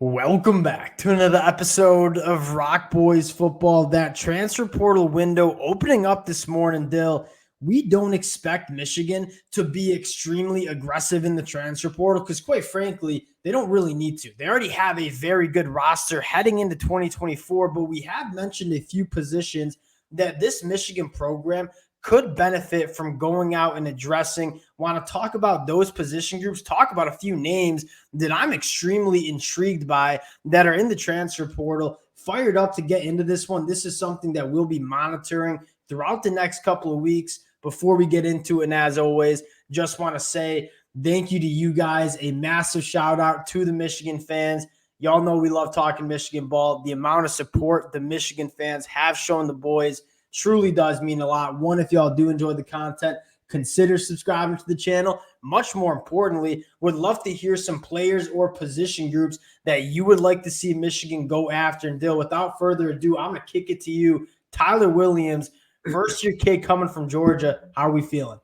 Welcome back to another episode of Rock Boys Football. That transfer portal window opening up this morning, Dill. We don't expect Michigan to be extremely aggressive in the transfer portal because, quite frankly, they don't really need to. They already have a very good roster heading into 2024, but we have mentioned a few positions that this Michigan program could benefit from going out and addressing. Want to talk about those position groups, talk about a few names that I'm extremely intrigued by that are in the transfer portal, fired up to get into this one. This is something that we'll be monitoring throughout the next couple of weeks. Before we get into it, and as always, just want to say thank you to you guys. A massive shout out to the Michigan fans. Y'all know we love talking Michigan ball. The amount of support the Michigan fans have shown the boys truly does mean a lot. One, if y'all do enjoy the content, consider subscribing to the channel. Much more importantly, would love to hear some players or position groups that you would like to see Michigan go after and deal. Without further ado, I'm going to kick it to you, Tyler Williams, first-year kid coming from Georgia. How are we feeling?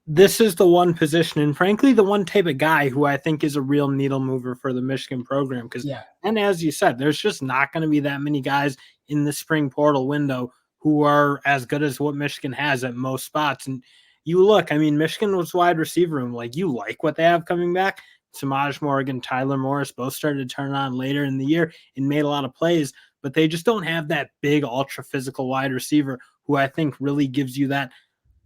This is the one position, and frankly, the one type of guy who I think is a real needle mover for the Michigan program. Because, and as you said, there's just not going to be that many guys in the spring portal window who are as good as what Michigan has at most spots. And you look, I mean, Michigan was wide receiver room. Like, you like what they have coming back. Samaj Morgan, Tyler Morris both started to turn on later in the year and made a lot of plays, but they just don't have that big, ultra physical wide receiver who I think really gives you that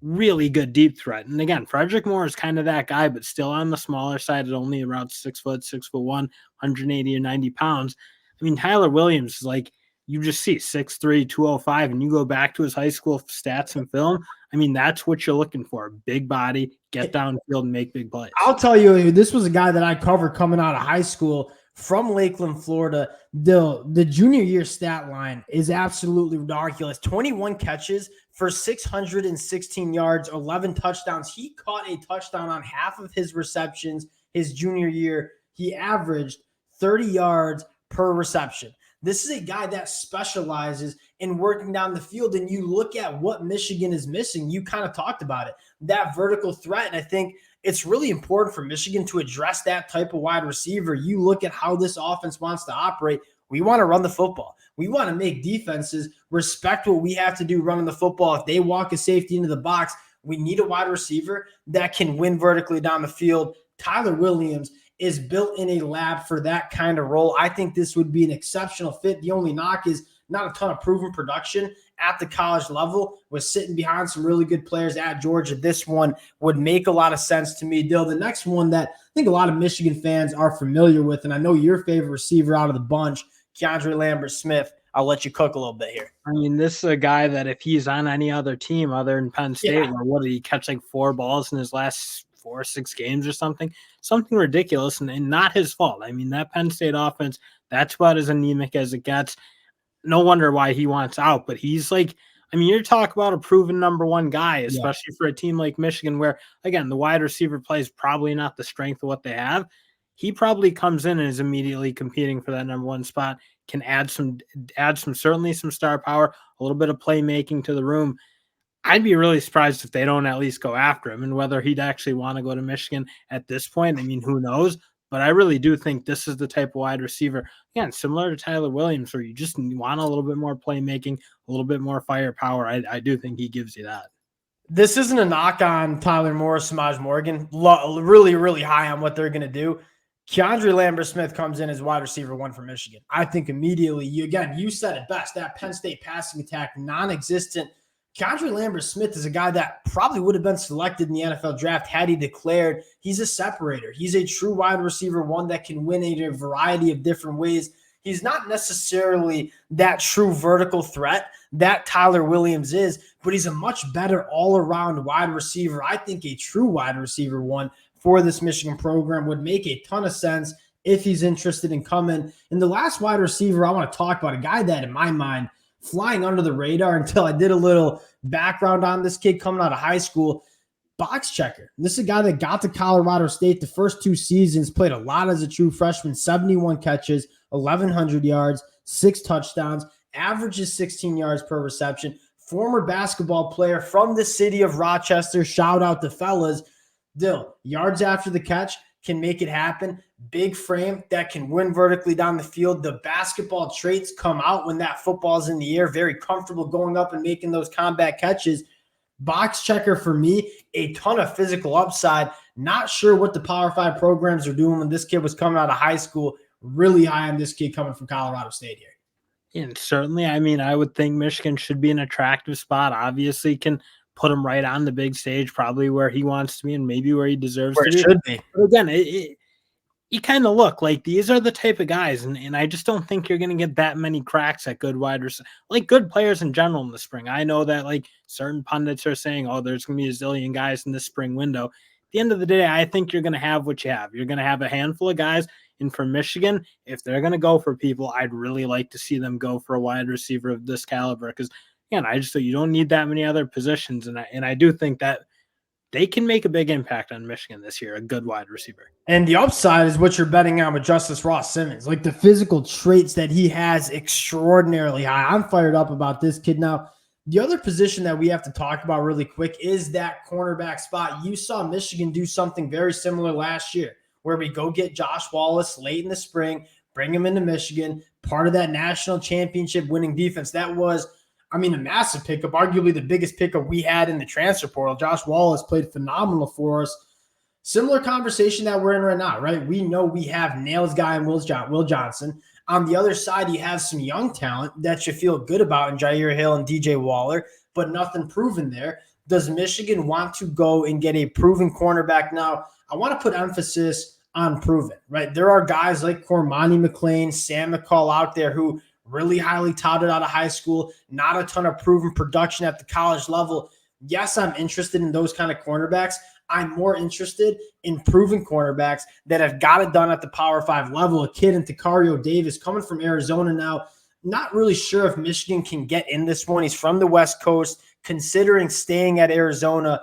really good deep threat. And again, Frederick Moore is kind of that guy, but still on the smaller side at only around 6'1", 180 or 90 pounds. I mean, Tyler Williams is like, you just see 6'3", 205, and you go back to his high school stats and film. I mean, that's what you're looking for. Big body, get downfield and make big plays. I'll tell you, this was a guy that I covered coming out of high school from Lakeland, Florida. The junior year stat line is absolutely ridiculous. 21 catches for 616 yards, 11 touchdowns. He caught a touchdown on half of his receptions his junior year. He averaged 30 yards per reception. This is a guy that specializes in working down the field, and you look at what Michigan is missing. You kind of talked about it, that vertical threat, and I think it's really important for Michigan to address that type of wide receiver. You look at how this offense wants to operate. We want to run the football. We want to make defenses respect what we have to do running the football. If they walk a safety into the box, we need a wide receiver that can win vertically down the field. Tyler Williams is built in a lab for that kind of role. I think this would be an exceptional fit. The only knock is not a ton of proven production at the college level. Was sitting behind some really good players at Georgia. This one would make a lot of sense to me, Dill. The next one that I think a lot of Michigan fans are familiar with, and I know your favorite receiver out of the bunch, KeAndre Lambert-Smith. I'll let you cook a little bit here. I mean, this is a guy that if he's on any other team other than Penn State, where what did he catch, like 4 balls in his last 4 or 6 games or something ridiculous, and not his fault. I mean, that Penn State offense, that's about as anemic as it gets. No wonder why he wants out, but he's like, I mean, you're talking about a proven number 1 guy, especially for a team like Michigan, where again, the wide receiver play is probably not the strength of what they have. He probably comes in and is immediately competing for that number 1 spot, can add some certainly some star power, a little bit of playmaking to the room. I'd be really surprised if they don't at least go after him, and whether he'd actually want to go to Michigan at this point, I mean, who knows? But I really do think this is the type of wide receiver, again, similar to Tyler Williams, where you just want a little bit more playmaking, a little bit more firepower. I do think he gives you that. This isn't a knock on Tyler Moore, Samaj Morgan. Really, really high on what they're going to do. KeAndre Lambert-Smith comes in as wide receiver 1 for Michigan. I think immediately, you said it best, that Penn State passing attack, non-existent. KeAndre Lambert-Smith is a guy that probably would have been selected in the NFL draft had he declared. He's a separator. He's a true wide receiver 1 that can win in a variety of different ways. He's not necessarily that true vertical threat that Tyler Williams is, but he's a much better all-around wide receiver. I think a true wide receiver 1 for this Michigan program would make a ton of sense if he's interested in coming. And the last wide receiver I want to talk about, a guy that in my mind flying under the radar until I did a little background on this kid coming out of high school, box checker. This is a guy that got to Colorado State the first 2 seasons, played a lot as a true freshman, 71 catches, 1,100 yards, 6 touchdowns, averages 16 yards per reception. Former basketball player from the city of Rochester. Shout out to fellas. Dill, yards after the catch, can make it happen. big frame that can win vertically down the field. The basketball traits come out when that football's in the air, very comfortable going up and making those combat catches. Box checker for me, a ton of physical upside. Not sure what the Power 5 programs are doing when this kid was coming out of high school. Really high on this kid coming from Colorado State here. And certainly, I mean, I would think Michigan should be an attractive spot. Obviously, can put him right on the big stage, probably where he wants to be and maybe where he deserves Where to it be. should be. But again, you kind of look like these are the type of guys, and I just don't think you're going to get that many cracks at good wide receivers, like good players in general in the spring. I know that like certain pundits are saying, oh, there's going to be a zillion guys in this spring window. At the end of the day, I think you're going to have what you have. You're going to have a handful of guys. And for Michigan, if they're going to go for people, I'd really like to see them go for a wide receiver of this caliber. Because again, I just think you don't need that many other positions, and I do think that they can make a big impact on Michigan this year, a good wide receiver. And the upside is what you're betting on with Justice Ross Simmons. Like the physical traits that he has extraordinarily high. I'm fired up about this kid. Now, the other position that we have to talk about really quick is that cornerback spot. You saw Michigan do something very similar last year where we go get Josh Wallace late in the spring, bring him into Michigan, part of that national championship winning defense. That was, I mean, a massive pickup, arguably the biggest pickup we had in the transfer portal. Josh Wallace played phenomenal for us. Similar conversation that we're in right now, right? We know we have Nails guy and Will Johnson. On the other side, you have some young talent that you feel good about in Jair Hill and DJ Waller, but nothing proven there. Does Michigan want to go and get a proven cornerback now? I want to put emphasis on proven, right? There are guys like Cormani McLean, Sam McCall out there who really highly touted out of high school, not a ton of proven production at the college level. Yes, I'm interested in those kind of cornerbacks. I'm more interested in proven cornerbacks that have got it done at the Power 5 level. A kid in Diario Davis coming from Arizona now. Not really sure if Michigan can get in this one. He's from the West Coast, considering staying at Arizona.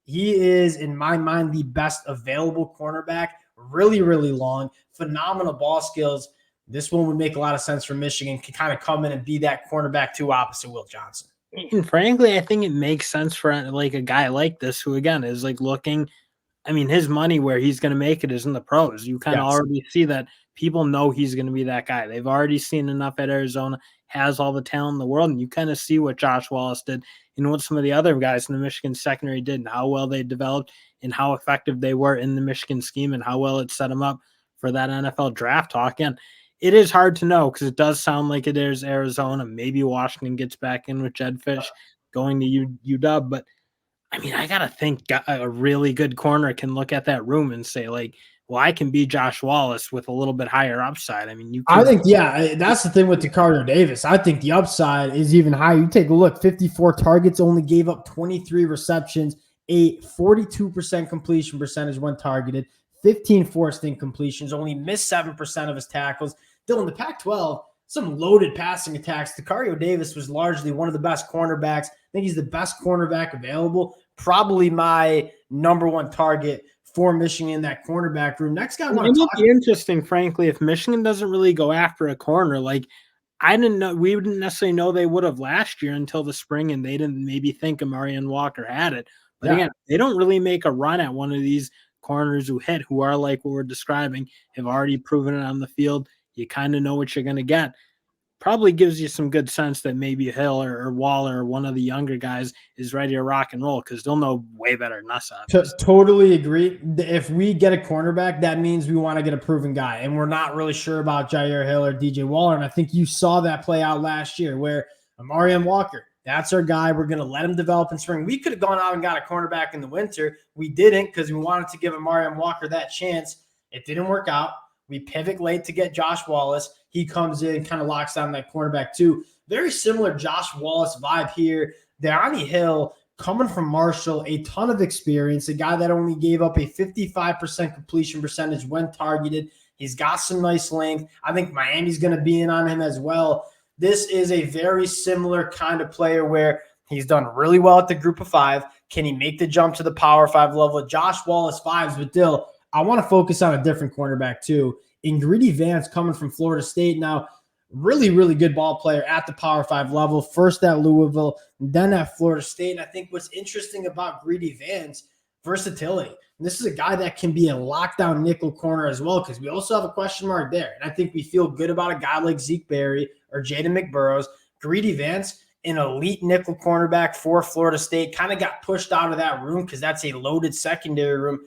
He is, in my mind, the best available cornerback. Really, really long, phenomenal ball skills. This one would make a lot of sense for Michigan to kind of come in and be that cornerback 2 opposite Will Johnson. And frankly, I think it makes sense for like a guy like this who, again, is like looking. I mean, his money where he's going to make it is in the pros. You kind of already see that people know he's going to be that guy. They've already seen enough at Arizona, has all the talent in the world, and you kind of see what Josh Wallace did and what some of the other guys in the Michigan secondary did and how well they developed and how effective they were in the Michigan scheme and how well it set them up for that NFL draft talk. And it is hard to know because it does sound like it is Arizona. Maybe Washington gets back in with Jed Fish going to UW. But, I mean, I got to think a really good corner can look at that room and say, like, well, I can be Josh Wallace with a little bit higher upside. I mean, you can. I think, yeah, that's the thing with Diario Davis. I think the upside is even higher. You take a look, 54 targets, only gave up 23 receptions, a 42% completion percentage when targeted, 15 forced incompletions, only missed 7% of his tackles. Still in the Pac-12, some loaded passing attacks. Diario Davis was largely one of the best cornerbacks. I think he's the best cornerback available. Probably my number one target for Michigan in that cornerback room. Next guy I want to talk about. It would be interesting, frankly, if Michigan doesn't really go after a corner. Like, I didn't know, we didn't necessarily know they would have last year until the spring, and they didn't maybe think Amarian Walker had it. But again, they don't really make a run at one of these corners who are like what we're describing, have already proven it on the field. You kind of know what you're going to get. Probably gives you some good sense that maybe Hill or Waller or one of the younger guys is ready to rock and roll because they'll know way better than us. Totally agree. If we get a cornerback, that means we want to get a proven guy, and we're not really sure about Jair Hill or DJ Waller. And I think you saw that play out last year where Amarian Walker, that's our guy. We're going to let him develop in spring. We could have gone out and got a cornerback in the winter. We didn't because we wanted to give Amarian Walker that chance. It didn't work out. We pivot late to get Josh Wallace. He comes in, kind of locks down that cornerback too. Very similar Josh Wallace vibe here. Diario Hill coming from Marshall, a ton of experience, a guy that only gave up a 55% completion percentage when targeted. He's got some nice length. I think Miami's going to be in on him as well. This is a very similar kind of player where he's done really well at the group of 5. Can he make the jump to the Power 5 level? Josh Wallace vibes, but Dill, I want to focus on a different cornerback too. In Greedy Vance coming from Florida State. Now, really, really good ball player at the Power 5 level. First at Louisville, then at Florida State. And I think what's interesting about Greedy Vance, versatility. And this is a guy that can be a lockdown nickel corner as well, because we also have a question mark there. And I think we feel good about a guy like Zeke Berry or Jaden McBurrows. Greedy Vance, an elite nickel cornerback for Florida State, kind of got pushed out of that room because that's a loaded secondary room.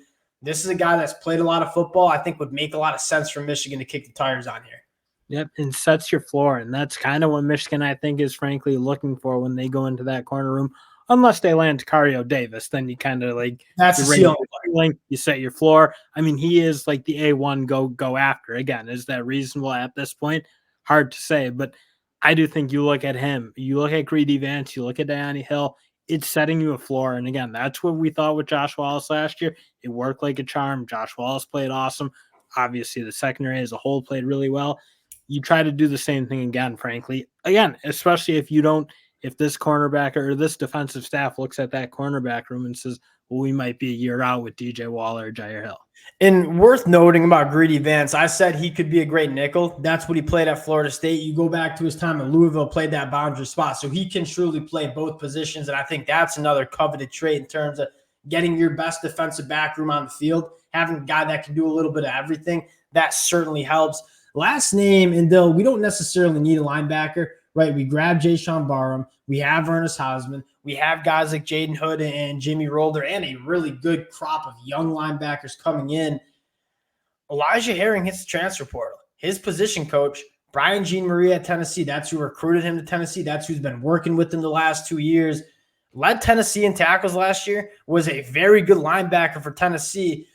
This is a guy that's played a lot of football. I think would make a lot of sense for Michigan to kick the tires on here. Yep, and sets your floor, and that's kind of what Michigan, I think, is frankly looking for when they go into that corner room. Unless they land Diario Davis, then you kind of like that's a ceiling. You set your floor. I mean, he is like the A1 go after. Again, is that reasonable at this point? Hard to say, but I do think you look at him, you look at Greedy Vance, you look at Diani Hill, it's setting you a floor. And again, that's what we thought with Josh Wallace last year. It worked like a charm. Josh Wallace played awesome. Obviously, the secondary as a whole played really well. You try to do the same thing again, frankly. Again, especially if this cornerback or this defensive staff looks at that cornerback room and says, well, we might be a year out with DJ Waller or Jair Hill. And worth noting about Greedy Vance, I said he could be a great nickel. That's what he played at Florida State. You go back to his time in Louisville, played that boundary spot. So he can truly play both positions. And I think that's another coveted trait in terms of getting your best defensive back room on the field. Having a guy that can do a little bit of everything, that certainly helps. Last name, and though we don't necessarily need a linebacker, right? We grabbed Jayshon Barham. We have Ernest Hausman. We have guys like Jaden Hood and Jimmy Rolder and a really good crop of young linebackers coming in. Elijah Herring hits the transfer portal. His position coach, Brian Jean-Marie at Tennessee, that's who recruited him to Tennessee. That's who's been working with him the last 2 years. Led Tennessee in tackles last year, was a very good linebacker for Tennessee.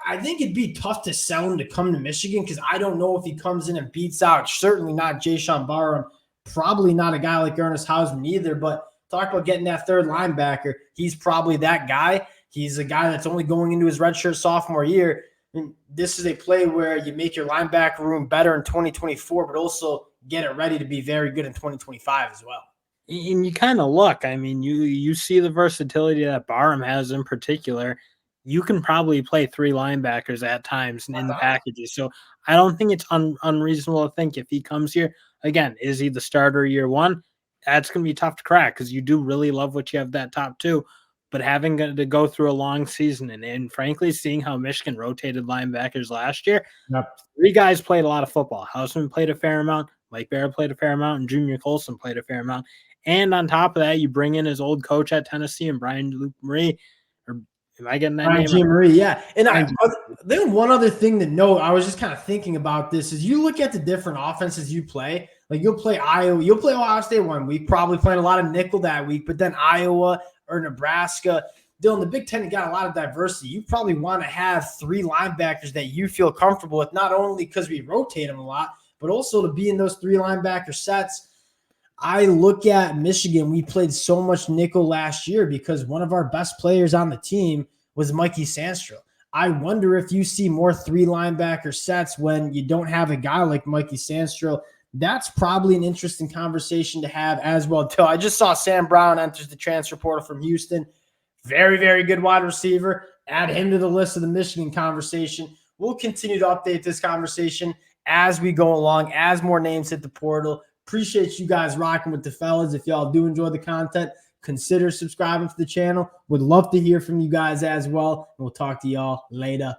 I think it'd be tough to sell him to come to Michigan because I don't know if he comes in and beats out, certainly not Jayshon Barham, probably not a guy like Ernest Hausman either, but talk about getting that third linebacker. He's probably that guy. He's a guy that's only going into his redshirt sophomore year. And this is a play where you make your linebacker room better in 2024, but also get it ready to be very good in 2025 as well. And you kind of look, I mean, you see the versatility that Barham has in particular. You can probably play three linebackers at times in packages. So I don't think it's unreasonable to think if he comes here, again, is he the starter year one? That's going to be tough to crack because you do really love what you have that top two. But having to go through a long season and frankly, seeing how Michigan rotated linebackers last year, three guys played a lot of football. Hausman played a fair amount, Mike Barrett played a fair amount, and Junior Colson played a fair amount. And on top of that, you bring in his old coach at Tennessee and Brian Luke Marie. Am I getting that name? Brian Marie, yeah. And then one other thing to note, I was just kind of thinking about this, is you look at the different offenses you play. Like you'll play Iowa, you'll play Ohio State one week, probably playing a lot of nickel that week, but then Iowa or Nebraska. Dylan, the Big Ten, you got a lot of diversity. You probably want to have three linebackers that you feel comfortable with, not only because we rotate them a lot, but also to be in those three linebacker sets. I look at Michigan. We played so much nickel last year because one of our best players on the team was Mikey Sandstrom. I wonder if you see more three linebacker sets when you don't have a guy like Mikey Sandstrom. That's probably an interesting conversation to have as well. I just saw Sam Brown enters the transfer portal from Houston. Very, very good wide receiver. Add him to the list of the Michigan conversation. We'll continue to update this conversation as we go along, as more names hit the portal. Appreciate you guys rocking with the fellas. If y'all do enjoy the content, consider subscribing to the channel. Would love to hear from you guys as well. And we'll talk to y'all later.